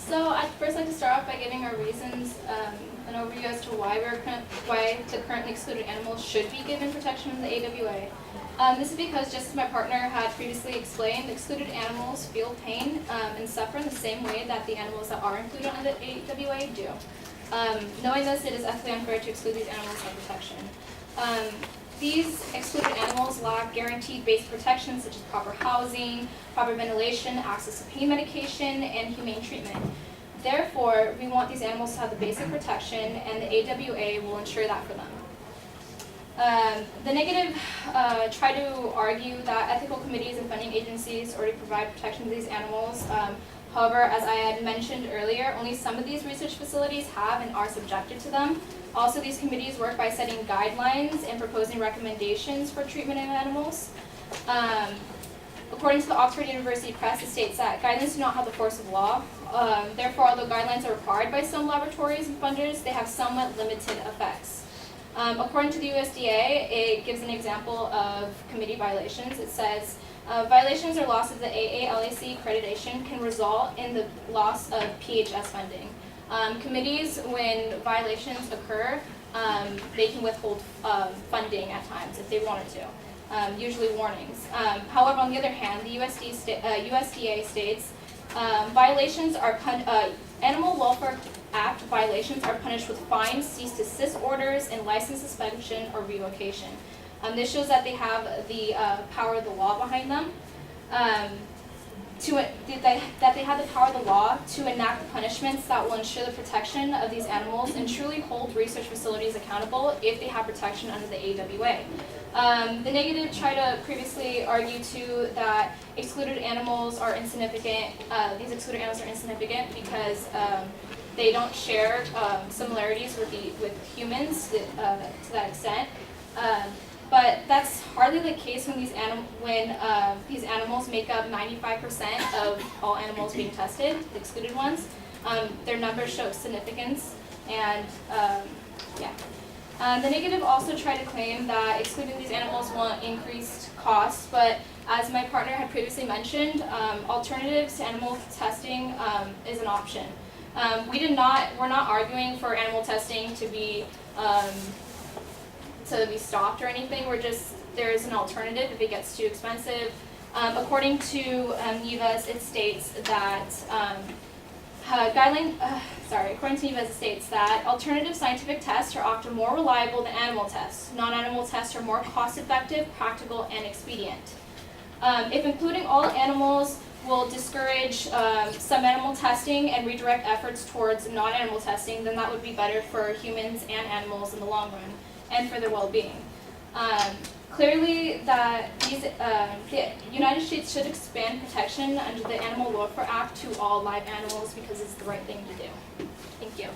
So I'd first like to start off by giving our reasons, an overview as to why the currently excluded animals should be given protection in the AWA. This is because, just as my partner had previously explained, excluded animals feel pain and suffer in the same way that the animals that are included in the AWA do. Knowing this, it is ethically unfair to exclude these animals from protection. These excluded animals lack guaranteed basic protections such as proper housing, proper ventilation, access to pain medication, and humane treatment. Therefore, we want these animals to have the basic protection, and the AWA will ensure that for them. The negative try to argue that ethical committees and funding agencies already provide protection to these animals. However, as I had mentioned earlier, only some of these research facilities have and are subjected to them. Also, these committees work by setting guidelines and proposing recommendations for treatment of animals. According to the Oxford University Press, it states that guidelines do not have the force of law. Therefore, although guidelines are required by some laboratories and funders, they have somewhat limited effects. According to the USDA, it gives an example of committee violations. It says, violations or loss of the AALAC accreditation can result in the loss of PHS funding. Committees, when violations occur, they can withhold funding at times if they wanted to, usually warnings. However, on the other hand, the USDA states violations are Animal Welfare Act violations are punished with fines, cease desist orders, and license suspension or revocation. This shows that they have the power of the law behind them. That they have the power of the law to enact punishments that will ensure the protection of these animals and truly hold research facilities accountable if they have protection under the AWA. The negative try to previously argue too that excluded animals are insignificant. These excluded animals are insignificant because they don't share similarities with humans to that extent. But that's hardly the case when these animals make up 95% of all animals being tested, the excluded ones. Their numbers show significance, and the negative also try to claim that excluding these animals will increase costs, but as my partner had previously mentioned, alternatives to animal testing is an option. We're not arguing for animal testing to be stopped or anything. There is an alternative if it gets too expensive. According to NIVAS, it states that according to NIVAS, it states that alternative scientific tests are often more reliable than animal tests. Non-animal tests are more cost-effective, practical, and expedient. If including all animals will discourage some animal testing and redirect efforts towards non-animal testing, then that would be better for humans and animals in the long run, and for their well-being. Clearly, that the United States should expand protection under the Animal Welfare Act to all live animals because it's the right thing to do. Thank you.